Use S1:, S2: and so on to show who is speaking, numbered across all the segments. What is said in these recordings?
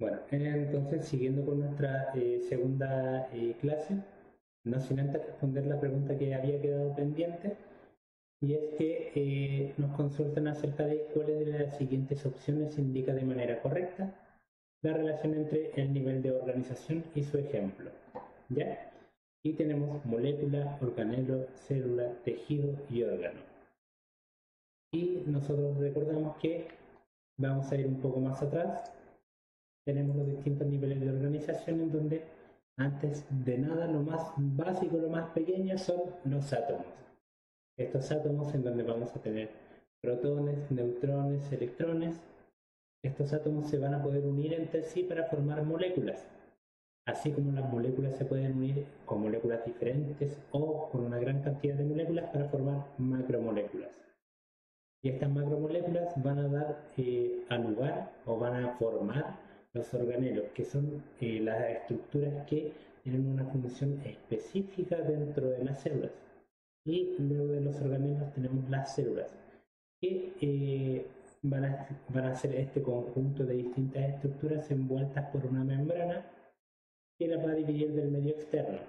S1: Bueno, entonces siguiendo con nuestra segunda clase, no sin antes responder la pregunta que había quedado pendiente, y es que nos consultan acerca de cuáles de las siguientes opciones indica de manera correcta la relación entre el nivel de organización y su ejemplo. ¿Ya? Y tenemos molécula, organelo, célula, tejido y órgano. Y nosotros recordamos que vamos a ir un poco más atrás. Tenemos los distintos niveles de organización en donde antes de nada lo más básico, lo más pequeño son los átomos. Estos átomos en donde vamos a tener protones, neutrones, electrones. Estos átomos se van a poder unir entre sí para formar moléculas, así como las moléculas se pueden unir con moléculas diferentes o con una gran cantidad de moléculas para formar macromoléculas. Y estas macromoléculas van a dar a lugar o van a formar los organelos, que son las estructuras que tienen una función específica dentro de las células. Y luego de los organelos tenemos las células, que van a ser este conjunto de distintas estructuras envueltas por una membrana que las va a dividir del medio externo.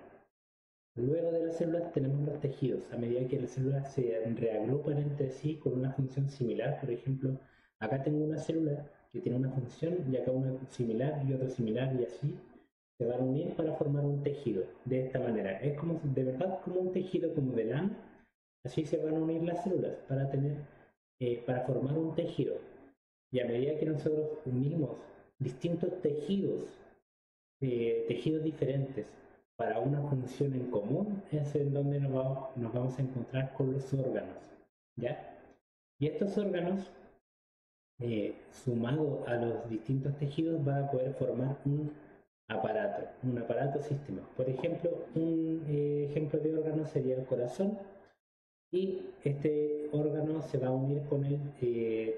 S1: Luego de las células tenemos los tejidos. A medida que las células se reagrupan entre sí con una función similar, por ejemplo, acá tengo una célula que tiene una función y acá una similar y otra similar y así se van a unir para formar un tejido. De esta manera, es como de verdad como un tejido como de lana. Así se van a unir las células para para formar un tejido. Y a medida que nosotros unimos distintos tejidos, tejidos diferentes para una función en común, es en donde nos vamos a encontrar con los órganos, ¿ya? Y estos órganos, sumado a los distintos tejidos, van a poder formar un aparato sistema. Por ejemplo, un ejemplo de órgano sería el corazón, y este órgano se va a unir con el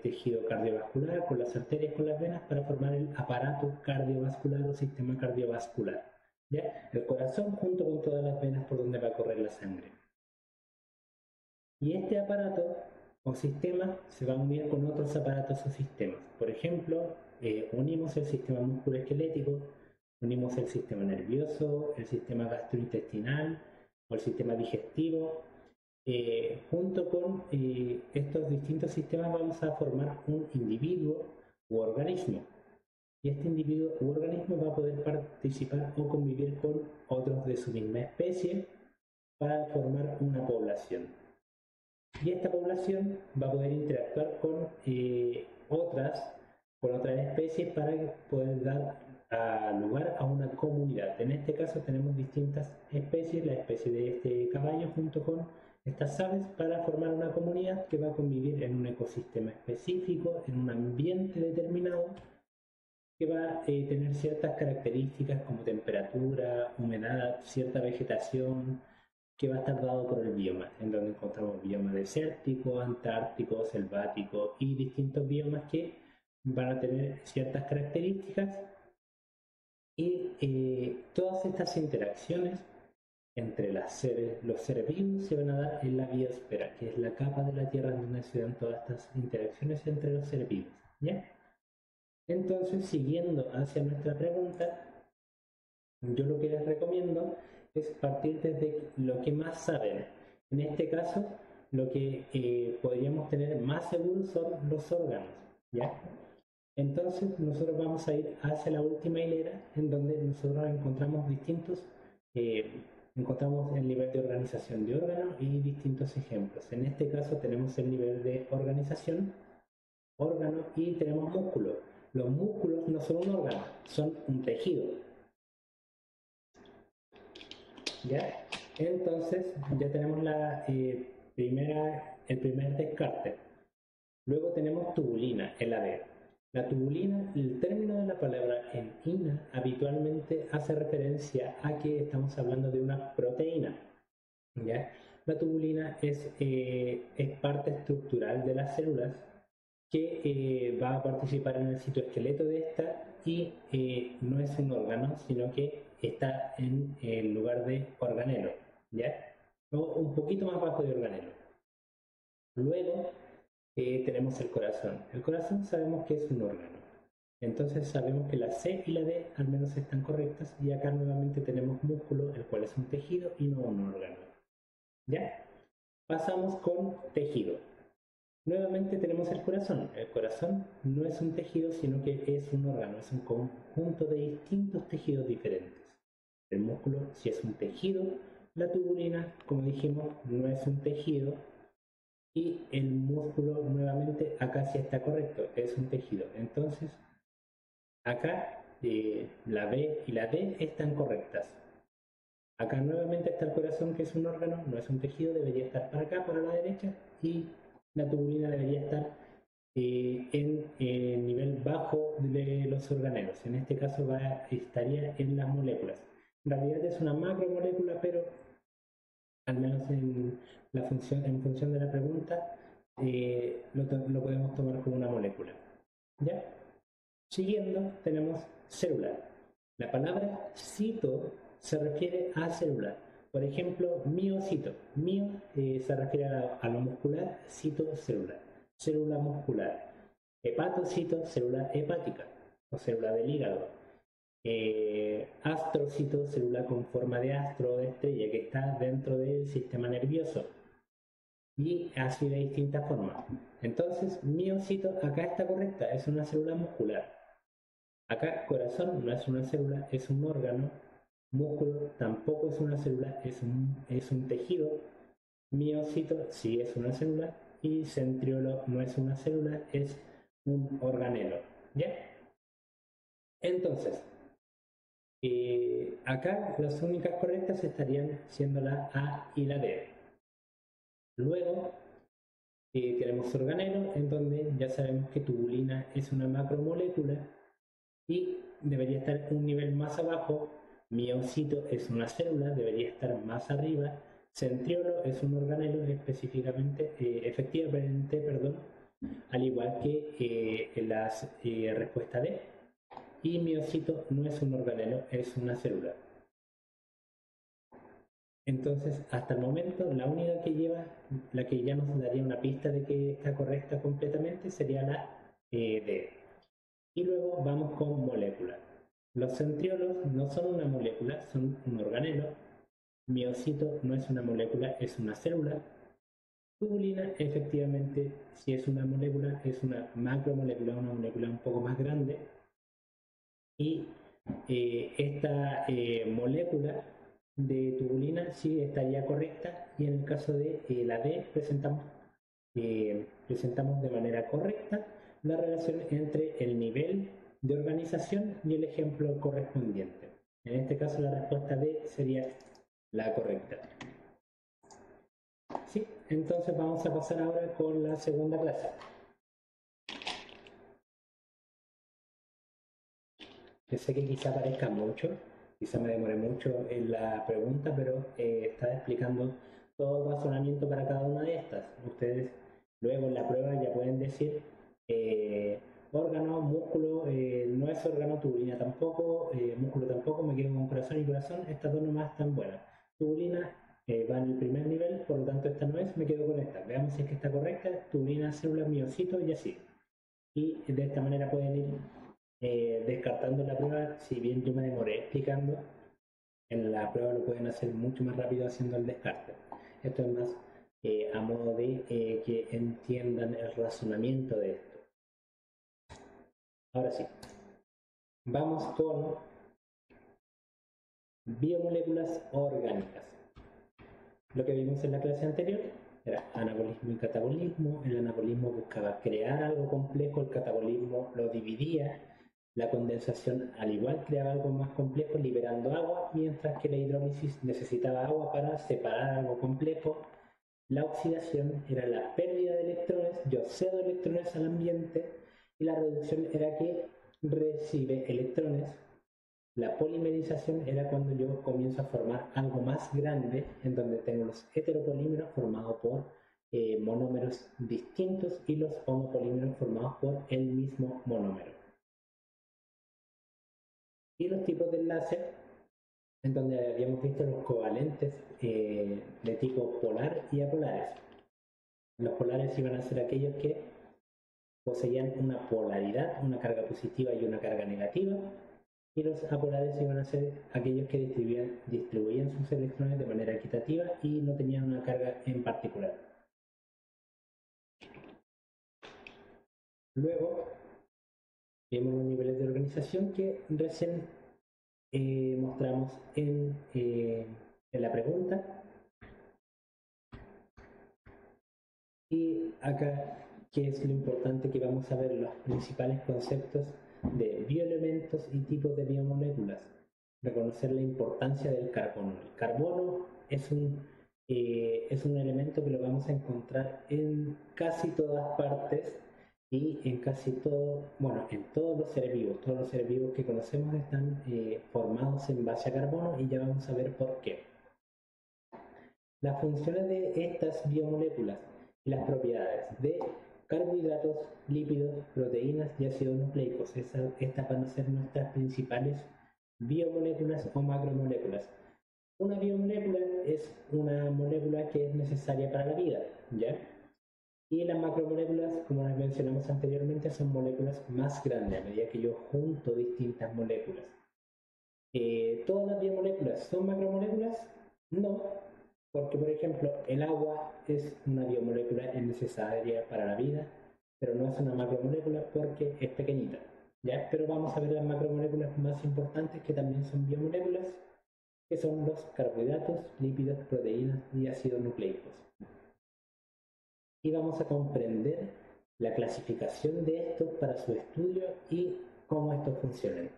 S1: tejido cardiovascular, con las arterias, con las venas, para formar el aparato cardiovascular o sistema cardiovascular. ¿Ya? El corazón junto con todas las venas por donde va a correr la sangre. Y este aparato o sistema se va a unir con otros aparatos o sistemas. Por ejemplo, unimos el sistema musculoesquelético, unimos el sistema nervioso, el sistema gastrointestinal o el sistema digestivo. Junto con estos distintos sistemas vamos a formar un individuo u organismo. Y este individuo u organismo va a poder participar o convivir con otros de su misma especie para formar una población. Y esta población va a poder interactuar con otras especies para poder dar lugar a una comunidad. En este caso tenemos distintas especies, la especie de este caballo junto con estas aves para formar una comunidad que va a convivir en un ecosistema específico, en un ambiente determinado, que va a tener ciertas características como temperatura, humedad, cierta vegetación, que va a estar dado por el bioma, en donde encontramos bioma desértico, antártico, selvático y distintos biomas que van a tener ciertas características, y todas estas interacciones entre los seres vivos se van a dar en la biosfera, que es la capa de la Tierra donde se dan todas estas interacciones entre los seres vivos. ¿Ya? Entonces, siguiendo hacia nuestra pregunta, yo lo que les recomiendo es partir desde lo que más saben. En este caso, lo que podríamos tener más seguro son los órganos, ¿ya? Entonces, nosotros vamos a ir hacia la última hilera, en donde nosotros encontramos el nivel de organización de órganos y distintos ejemplos. En este caso tenemos el nivel de organización, órgano, y tenemos músculos. Los músculos no son un órgano, son un tejido. ¿Ya? Entonces ya tenemos el primer descarte. Luego tenemos tubulina, el AB. La tubulina, el término de la palabra en ina habitualmente hace referencia a que estamos hablando de una proteína. ¿Ya? La tubulina es parte estructural de las células que va a participar en el citoesqueleto de esta, y no es un órgano, sino que está en el lugar de organelo, ¿ya? O un poquito más bajo de organelo. Luego tenemos el corazón. El corazón sabemos que es un órgano. Entonces sabemos que la C y la D al menos están correctas y acá nuevamente tenemos músculo, el cual es un tejido y no un órgano. ¿Ya? Pasamos con tejido. Nuevamente tenemos el corazón. El corazón no es un tejido, sino que es un órgano, es un conjunto de distintos tejidos diferentes. El músculo sí es un tejido, la tubulina, como dijimos, no es un tejido, y el músculo nuevamente acá sí está correcto, es un tejido. Entonces, acá la B y la D están correctas. Acá nuevamente está el corazón, que es un órgano, no es un tejido, debería estar para acá, para la derecha, y la tubulina debería estar en nivel bajo de los organelos. En este caso estaría en las moléculas. En realidad es una macromolécula, pero al menos en función de la pregunta, lo podemos tomar como una molécula. ¿Ya? Siguiendo, tenemos célula. La palabra cito se refiere a célula. Por ejemplo, miocito. Mio se refiere a lo muscular, cito, célula. Célula muscular. Hepatocito, célula hepática o célula del hígado. Astrocito, célula con forma de astro o de estrella que está dentro del sistema nervioso. Y así de distintas formas. Entonces, miocito acá está correcta, es una célula muscular. Acá corazón no es una célula, es un órgano. Músculo tampoco es una célula, es un tejido. Miocito sí es una célula. Y centriolo no es una célula, es un organelo. ¿Ya? Entonces, acá las únicas correctas estarían siendo la A y la D. Luego tenemos organelo, en donde ya sabemos que tubulina es una macromolécula y debería estar un nivel más abajo. Miocito es una célula, debería estar más arriba. Centriolo es un organelo específicamente, efectivamente, perdón, al igual que en la respuesta D. Y miocito no es un organelo, es una célula. Entonces, hasta el momento, la única que lleva, la que ya nos daría una pista de que está correcta completamente, sería la D. Y luego vamos con moléculas. Los centriolos no son una molécula, son un organelo. Miocito no es una molécula, es una célula. Tubulina, efectivamente, si es una molécula, es una macromolécula, una molécula un poco más grande. Y esta molécula de tubulina sí estaría correcta, y en el caso de la D presentamos de manera correcta la relación entre el nivel de organización y el ejemplo correspondiente. En este caso la respuesta D sería la correcta. Sí, entonces vamos a pasar ahora con la segunda clase. Yo sé que quizá parezca mucho, quizá me demore mucho en la pregunta, pero está explicando todo el razonamiento para cada una de estas. Ustedes luego en la prueba ya pueden decir órgano, músculo, no es órgano, tubulina tampoco, músculo tampoco, me quedo con corazón y corazón, estas dos nomás están buenas. Tubulina va en el primer nivel, por lo tanto esta no es, me quedo con esta. Veamos si es que está correcta, tubulina, célula, miocito y así. Y de esta manera pueden ir descartando la prueba. Si bien yo me demoré explicando, en la prueba lo pueden hacer mucho más rápido haciendo el descarte. Esto es más a modo de que entiendan el razonamiento de esto. Ahora sí, vamos con biomoléculas orgánicas. Lo que vimos en la clase anterior era anabolismo y catabolismo. El anabolismo buscaba crear algo complejo, el catabolismo lo dividía. La condensación, al igual, creaba algo más complejo liberando agua, mientras que la hidrólisis necesitaba agua para separar algo complejo. La oxidación era la pérdida de electrones, yo cedo electrones al ambiente, y la reducción era que recibe electrones. La polimerización era cuando yo comienzo a formar algo más grande, en donde tengo los heteropolímeros formados por monómeros distintos y los homopolímeros formados por el mismo monómero. Y los tipos de enlace, en donde habíamos visto los covalentes de tipo polar y apolares. Los polares iban a ser aquellos que poseían una polaridad, una carga positiva y una carga negativa, y los apolares iban a ser aquellos que distribuían sus electrones de manera equitativa y no tenían una carga en particular. Luego vemos los niveles de organización que recién mostramos en la pregunta. Y acá, ¿qué es lo importante? Que vamos a ver los principales conceptos de bioelementos y tipos de biomoléculas. Reconocer la importancia del carbono. El carbono es un elemento que lo vamos a encontrar en casi todas partes y en casi todo, bueno, en todos los seres vivos. Todos los seres vivos que conocemos están formados en base a carbono y ya vamos a ver por qué. Las funciones de estas biomoléculas y las propiedades de carbohidratos, lípidos, proteínas y ácidos nucleicos. Estas van a ser nuestras principales biomoléculas o macromoléculas. Una biomolécula es una molécula que es necesaria para la vida, ¿ya? Y las macromoléculas, como les mencionamos anteriormente, son moléculas más grandes a medida que yo junto distintas moléculas. ¿Todas las biomoléculas son macromoléculas? No, porque por ejemplo el agua es una biomolécula, es necesaria para la vida, pero no es una macromolécula porque es pequeñita, ¿ya? Pero vamos a ver las macromoléculas más importantes que también son biomoléculas, que son los carbohidratos, lípidos, proteínas y ácidos nucleicos. Y vamos a comprender la clasificación de estos para su estudio y cómo estos funcionan.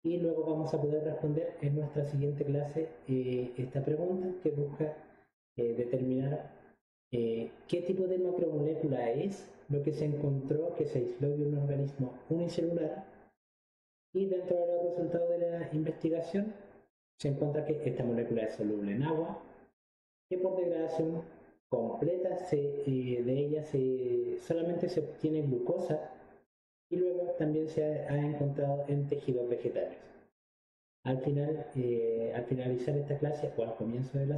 S1: Y luego vamos a poder responder en nuestra siguiente clase esta pregunta que busca determinar qué tipo de macromolécula es lo que se encontró que se aisló de un organismo unicelular, y dentro de los resultados de la investigación se encuentra que esta molécula es soluble en agua, que por degradación completa de ella solamente se obtiene glucosa, y luego también se ha encontrado en tejidos vegetales. Al finalizar esta clase, o al comienzo de la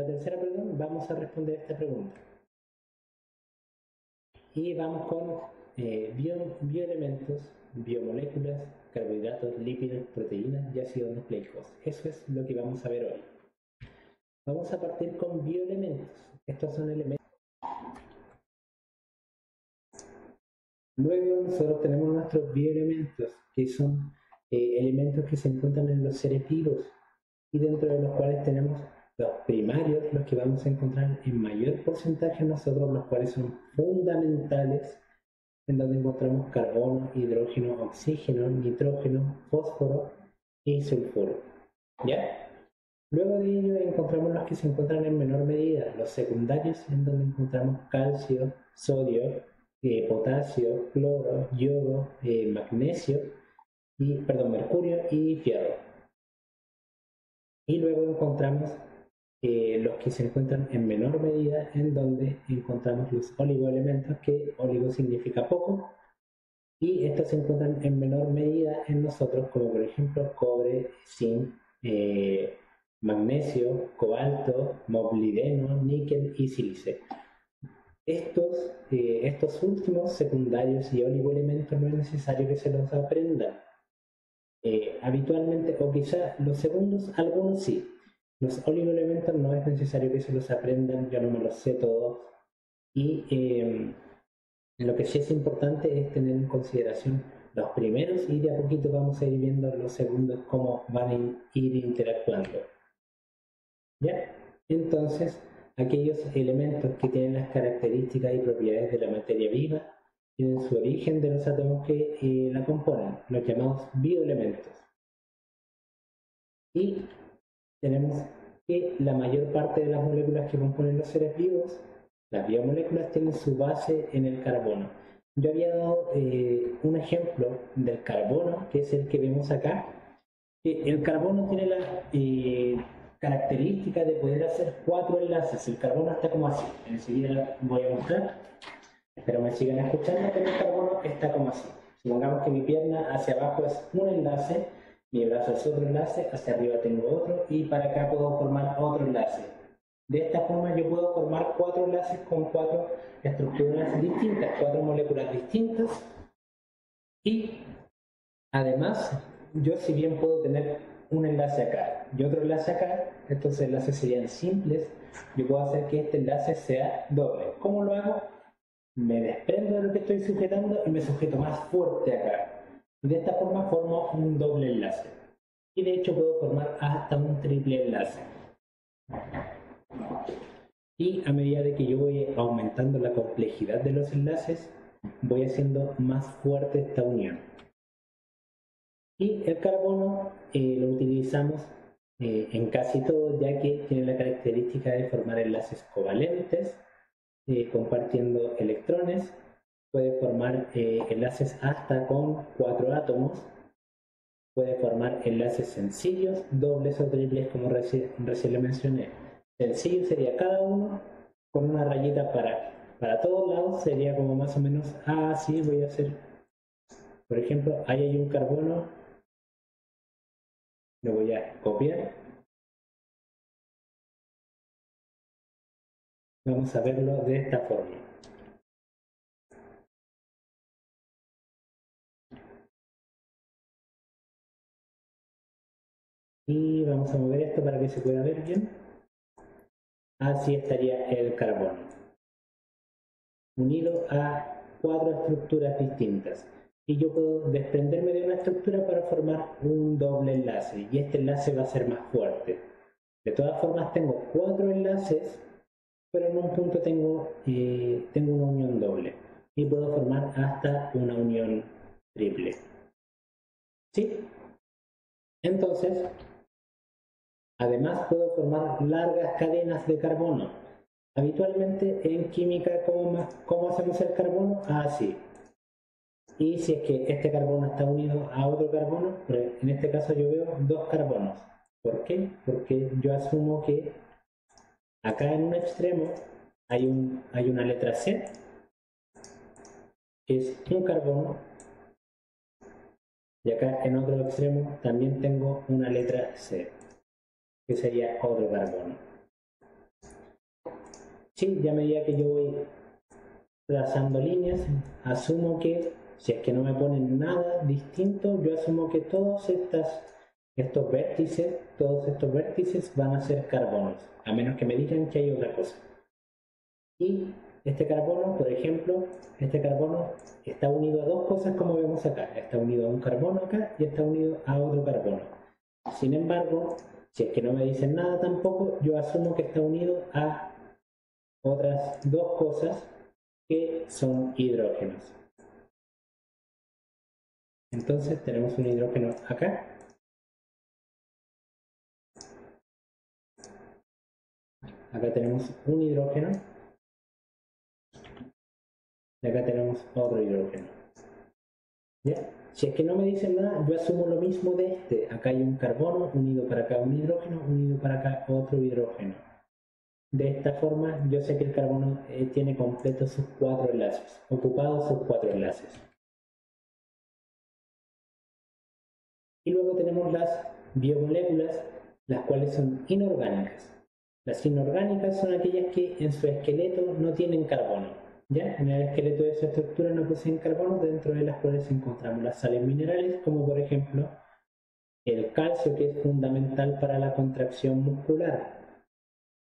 S1: tercera, vamos a responder esta pregunta. Y vamos con bioelementos, biomoléculas, carbohidratos, lípidos, proteínas y ácidos nucleicos. Eso es lo que vamos a ver hoy. Vamos a partir con bioelementos. Estos son elementos. Luego nosotros tenemos nuestros bioelementos, que son elementos que se encuentran en los seres vivos, y dentro de los cuales tenemos los primarios, los que vamos a encontrar en mayor porcentaje nosotros, los cuales son fundamentales, en donde encontramos carbono, hidrógeno, oxígeno, nitrógeno, fósforo y sulfuro, ¿ya? Luego de ello encontramos los que se encuentran en menor medida, los secundarios, en donde encontramos calcio, sodio, potasio, cloro, yodo, mercurio y fierro. Y luego encontramos los que se encuentran en menor medida, en donde encontramos los oligoelementos, que oligo significa poco, y estos se encuentran en menor medida en nosotros, como por ejemplo cobre, zinc, magnesio, cobalto, molibdeno, níquel y sílice. Estos últimos secundarios y oligoelementos no es necesario que se los aprendan habitualmente, o quizá los segundos, algunos sí. Los oligoelementos no es necesario que se los aprendan, yo no me los sé todos. Y lo que sí es importante es tener en consideración los primeros, y de a poquito vamos a ir viendo los segundos cómo van a ir interactuando. ¿Ya? Entonces, aquellos elementos que tienen las características y propiedades de la materia viva tienen su origen de los átomos que la componen, los llamados bioelementos. Y tenemos que la mayor parte de las moléculas que componen los seres vivos, las biomoléculas, tienen su base en el carbono. Yo había dado un ejemplo del carbono, que es el que vemos acá. El carbono tiene la característica de poder hacer 4 enlaces. El carbono está como así. Enseguida voy a mostrar. Espero me sigan escuchando, pero el carbono está como así. Supongamos que mi pierna hacia abajo es un enlace, mi brazo es otro enlace, hacia arriba tengo otro, y para acá puedo formar otro enlace. De esta forma yo puedo formar 4 enlaces con 4 estructuras distintas, 4 moléculas distintas, y además yo, si bien puedo tener un enlace acá y otro enlace acá, estos enlaces serían simples, yo puedo hacer que este enlace sea doble. ¿Cómo lo hago? Me desprendo de lo que estoy sujetando y me sujeto más fuerte acá. Y de esta forma formo un doble enlace. Y de hecho puedo formar hasta un triple enlace. Y a medida de que yo voy aumentando la complejidad de los enlaces, voy haciendo más fuerte esta unión. Y el carbono lo utilizamos en casi todo, ya que tiene la característica de formar enlaces covalentes, compartiendo electrones. Puede formar enlaces hasta con 4 átomos. Puede formar enlaces sencillos, dobles o triples, como recién le mencioné. Sencillo sería cada uno con una rayita para todos lados, sería como más o menos, sí, voy a hacer, por ejemplo, ahí hay un carbono, lo voy a copiar. Vamos a verlo de esta forma. Y vamos a mover esto para que se pueda ver bien. Así estaría el carbono, unido a 4 estructuras distintas. Y yo puedo desprenderme de una estructura para formar un doble enlace, y este enlace va a ser más fuerte. De todas formas tengo 4 enlaces, pero en un punto tengo una unión doble, y puedo formar hasta una unión triple. ¿Sí? Entonces, además puedo formar largas cadenas de carbono. Habitualmente en química, ¿cómo hacemos el carbono? Así. Y si es que este carbono está unido a otro carbono, pero en este caso yo veo 2 carbonos. ¿Por qué? Porque yo asumo que acá en un extremo hay una letra C, que es un carbono, y acá en otro extremo también tengo una letra C, que sería otro carbono. Sí, ya a medida que yo voy trazando líneas, asumo que, si es que no me ponen nada distinto, yo asumo que todos estos vértices van a ser carbonos, a menos que me digan que hay otra cosa. Y este carbono, por ejemplo, este carbono está unido a 2 cosas, como vemos acá. Está unido a un carbono acá y está unido a otro carbono. Sin embargo, si es que no me dicen nada tampoco, yo asumo que está unido a otras 2 cosas que son hidrógenos. Entonces tenemos un hidrógeno acá. Acá tenemos un hidrógeno. Y acá tenemos otro hidrógeno. ¿Ya? Si es que no me dicen nada, yo asumo lo mismo de este. Acá hay un carbono, unido para acá un hidrógeno, unido para acá otro hidrógeno. De esta forma, yo sé que el carbono tiene completos sus 4 enlaces, ocupados sus 4 enlaces. Y luego tenemos las biomoléculas, las cuales son inorgánicas. Las inorgánicas son aquellas que en su esqueleto no tienen carbono. ¿Ya? En el esqueleto de su estructura no poseen carbono, dentro de las cuales encontramos las sales minerales, como por ejemplo el calcio, que es fundamental para la contracción muscular,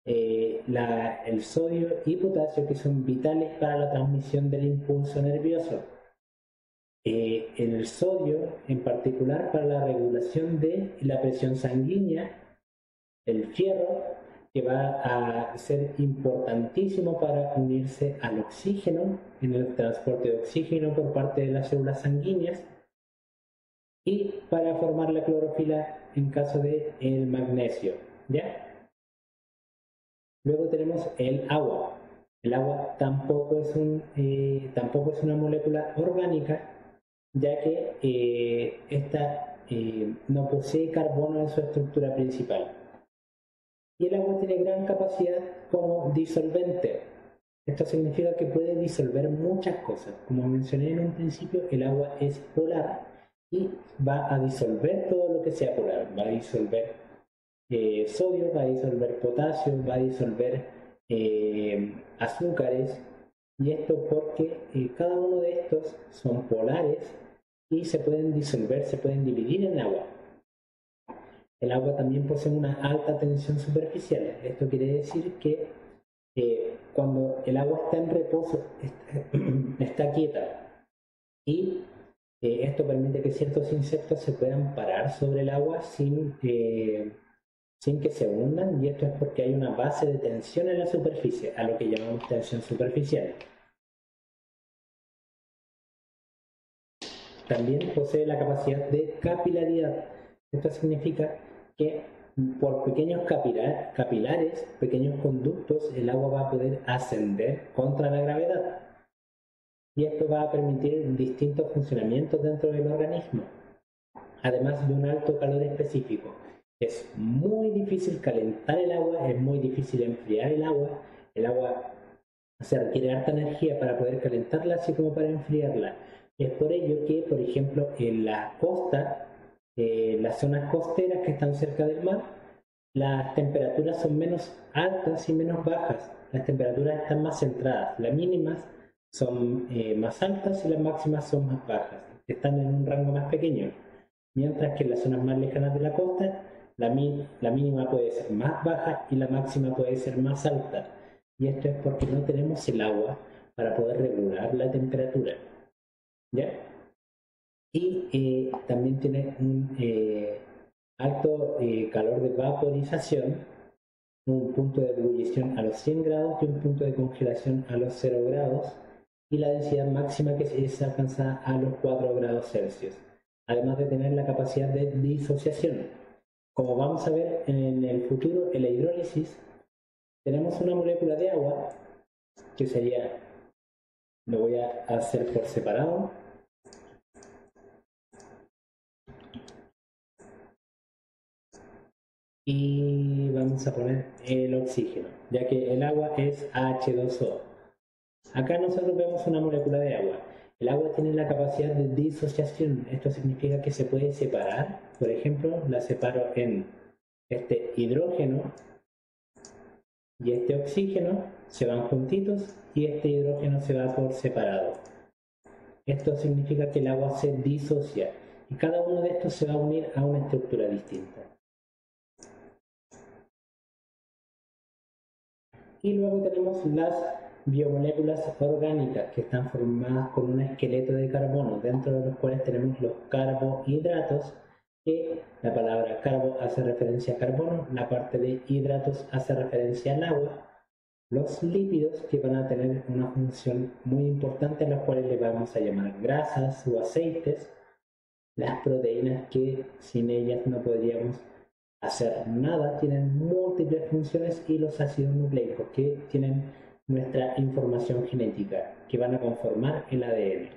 S1: el sodio y potasio, que son vitales para la transmisión del impulso nervioso, el sodio en particular para la regulación de la presión sanguínea, el fierro, que va a ser importantísimo para unirse al oxígeno en el transporte de oxígeno por parte de las células sanguíneas, y para formar la clorofila en caso de el magnesio, ¿ya? Luego tenemos el agua. El agua tampoco es una molécula orgánica, ya que esta no posee carbono en su estructura principal. Y el agua tiene gran capacidad como disolvente. Esto significa que puede disolver muchas cosas. Como mencioné en un principio, el agua es polar y va a disolver todo lo que sea polar. Va a disolver sodio, va a disolver potasio, va a disolver azúcares, y esto porque cada uno de estos son polares y se pueden disolver, se pueden dividir en agua. El agua también posee una alta tensión superficial. Esto quiere decir que cuando el agua está en reposo, está quieta, y esto permite que ciertos insectos se puedan parar sobre el agua sin que se hundan, y esto es porque hay una base de tensión en la superficie, a lo que llamamos tensión superficial. También posee la capacidad de capilaridad. Esto significa que por pequeños capilares, pequeños conductos, el agua va a poder ascender contra la gravedad. Y esto va a permitir distintos funcionamientos dentro del organismo, además de un alto calor específico. Es muy difícil calentar el agua, es muy difícil enfriar el agua. El agua requiere harta energía para poder calentarla, así como para enfriarla. Es por ello que, por ejemplo, en la costa, las zonas costeras que están cerca del mar, las temperaturas son menos altas y menos bajas. Las temperaturas están más centradas. Las mínimas son más altas y las máximas son más bajas. Están en un rango más pequeño. Mientras que en las zonas más lejanas de la costa, la mínima puede ser más baja y la máxima puede ser más alta. Y esto es porque no tenemos el agua para poder regular la temperatura. ¿Ya? Y también tiene un alto calor de vaporización, un punto de ebullición a los 100 grados y un punto de congelación a los 0 grados, y la densidad máxima que es alcanzada a los 4 grados Celsius, además de tener la capacidad de disociación. Como vamos a ver en el futuro, en la hidrólisis, tenemos una molécula de agua, que sería, lo voy a hacer por separado, y vamos a poner el oxígeno, ya que el agua es H2O. Acá nosotros vemos una molécula de agua. El agua tiene la capacidad de disociación. Esto significa que se puede separar. Por ejemplo, la separo en este hidrógeno y este oxígeno, se van juntitos, y este hidrógeno se va por separado. Esto significa que el agua se disocia, y cada uno de estos se va a unir a una estructura distinta. Y luego tenemos las biomoléculas orgánicas, que están formadas con un esqueleto de carbono, dentro de los cuales tenemos los carbohidratos, que la palabra carbo hace referencia a carbono, la parte de hidratos hace referencia al agua, los lípidos, que van a tener una función muy importante, en las cuales le vamos a llamar grasas o aceites, las proteínas, que sin ellas no podríamos hacer nada, tienen múltiples funciones, y los ácidos nucleicos, que tienen nuestra información genética, que van a conformar el ADN.